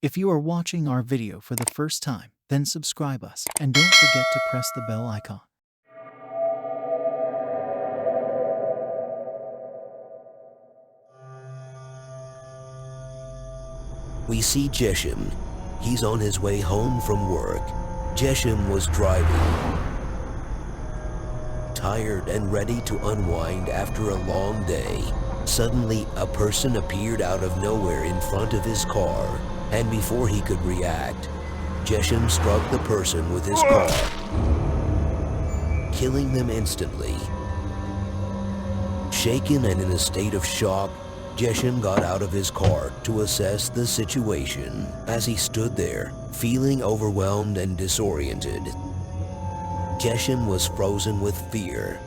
If you are watching our video for the first time, then subscribe us and don't forget to press the bell icon. We see Jeshiem. He's on his way home from work. Jeshiem was driving, tired and ready to unwind after a long day. Suddenly, a person appeared out of nowhere in front of his car, and before he could react, Jeshiem struck the person with his car, killing them instantly. Shaken and in a state of shock, Jeshiem got out of his car to assess the situation. As he stood there, feeling overwhelmed and disoriented, Jeshiem was frozen with fear.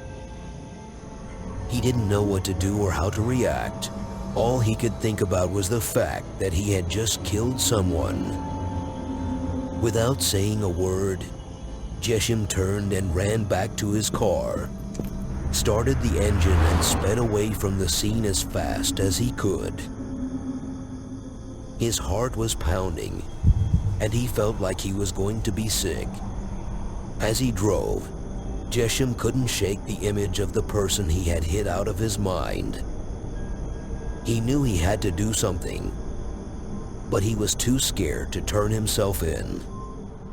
He didn't know what to do or how to react. All he could think about was the fact that he had just killed someone. Without saying a word, Jeshiem turned and ran back to his car, started the engine and sped away from the scene as fast as he could. His heart was pounding, and he felt like he was going to be sick. As he drove, Jeshiem couldn't shake the image of the person he had hit out of his mind. He knew he had to do something, but he was too scared to turn himself in.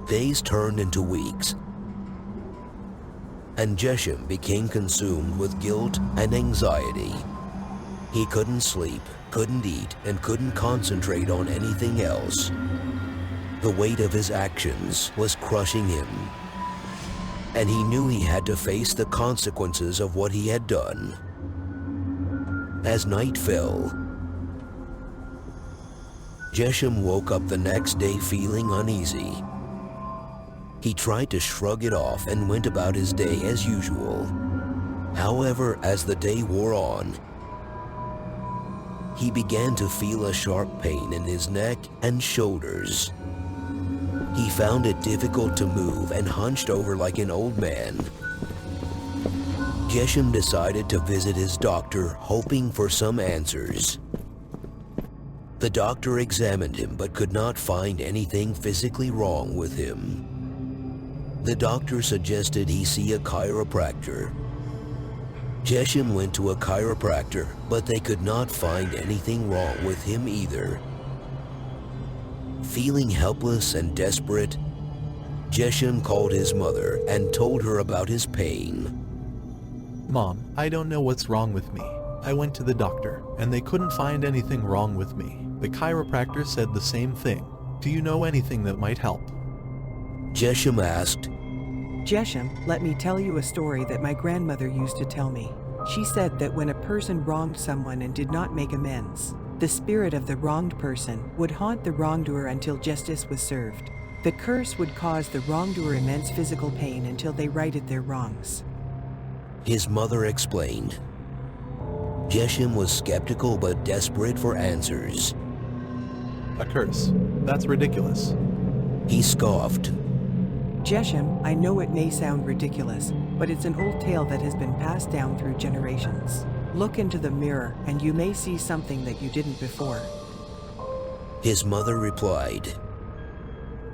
Days turned into weeks, and Jeshiem became consumed with guilt and anxiety. He couldn't sleep, couldn't eat, and couldn't concentrate on anything else. The weight of his actions was crushing him, and he knew he had to face the consequences of what he had done. As night fell, Jeshiem woke up the next day feeling uneasy. He tried to shrug it off and went about his day as usual. However, as the day wore on, he began to feel a sharp pain in his neck and shoulders. He found it difficult to move and hunched over like an old man. Jeshiem decided to visit his doctor, hoping for some answers. The doctor examined him but could not find anything physically wrong with him. The doctor suggested he see a chiropractor. Jeshiem went to a chiropractor, but they could not find anything wrong with him either. Feeling helpless and desperate, Jeshiem called his mother and told her about his pain. Mom, I don't know what's wrong with me. I went to the doctor, and they couldn't find anything wrong with me. The chiropractor said the same thing. Do you know anything that might help? Jeshiem asked, Jeshiem, let me tell you a story that my grandmother used to tell me. She said that when a person wronged someone and did not make amends, the spirit of the wronged person would haunt the wrongdoer until justice was served. The curse would cause the wrongdoer immense physical pain until they righted their wrongs. his mother explained. Jeshiem was skeptical but desperate for answers. A curse? That's ridiculous. He scoffed. Jeshiem, I know it may sound ridiculous, but it's an old tale that has been passed down through generations. Look into the mirror and you may see something that you didn't before. His mother replied.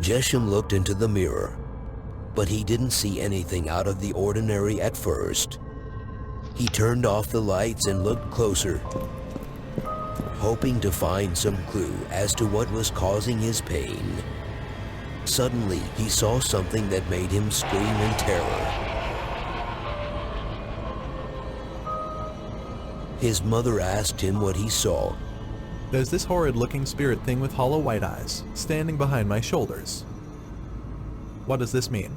Jeshiem looked into the mirror, but he didn't see anything out of the ordinary at first. He turned off the lights and looked closer, hoping to find some clue as to what was causing his pain. Suddenly, he saw something that made him scream in terror. His mother asked him what he saw. There's this horrid-looking spirit thing with hollow white eyes, standing behind my shoulders. What does this mean?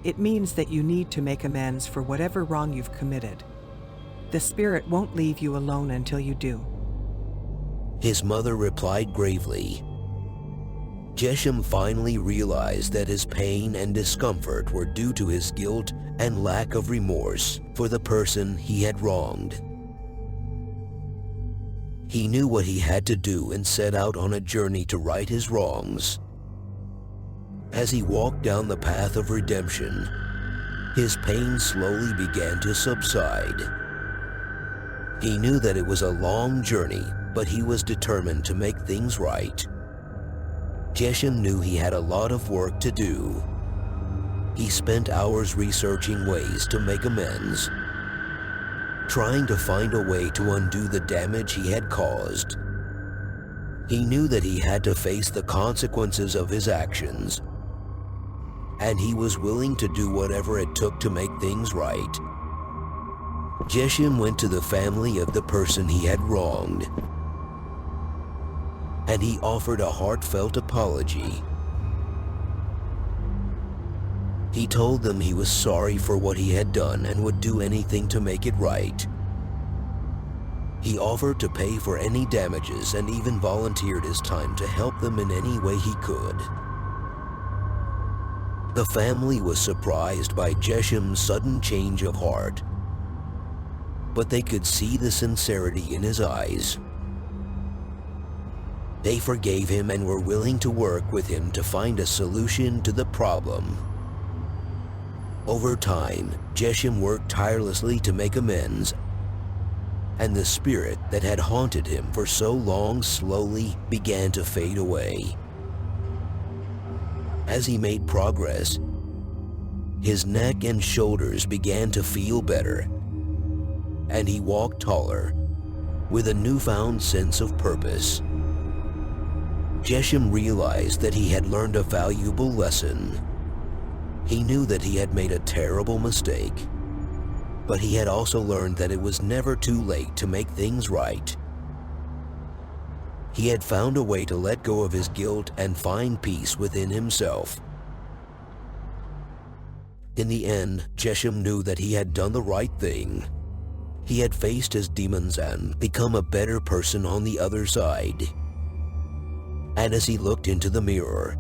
It means that you need to make amends for whatever wrong you've committed. The spirit won't leave you alone until you do. His mother replied gravely. Jeshiem finally realized that his pain and discomfort were due to his guilt and lack of remorse for the person he had wronged. He knew what he had to do and set out on a journey to right his wrongs. As he walked down the path of redemption, his pain slowly began to subside. He knew that it was a long journey, but he was determined to make things right. Jeshiem knew he had a lot of work to do. He spent hours researching ways to make amends, trying to find a way to undo the damage he had caused. He knew that he had to face the consequences of his actions, and he was willing to do whatever it took to make things right. Jeshiem went to the family of the person he had wronged, and he offered a heartfelt apology. He told them he was sorry for what he had done and would do anything to make it right. He offered to pay for any damages and even volunteered his time to help them in any way he could. The family was surprised by Jeshiem's sudden change of heart, but they could see the sincerity in his eyes. They forgave him and were willing to work with him to find a solution to the problem. Over time, Jeshiem worked tirelessly to make amends, and the spirit that had haunted him for so long slowly began to fade away. As he made progress, his neck and shoulders began to feel better, and he walked taller with a newfound sense of purpose. Jeshiem realized that he had learned a valuable lesson. He knew that he had made a terrible mistake, but he had also learned that it was never too late to make things right. He had found a way to let go of his guilt and find peace within himself. In the end, Jeshiem knew that he had done the right thing. He had faced his demons and become a better person on the other side. And as he looked into the mirror,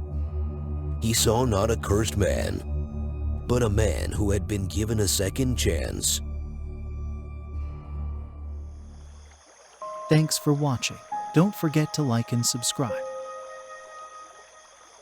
he saw not a cursed man, but a man who had been given a second chance. Thanks for watching. Don't forget to like and subscribe.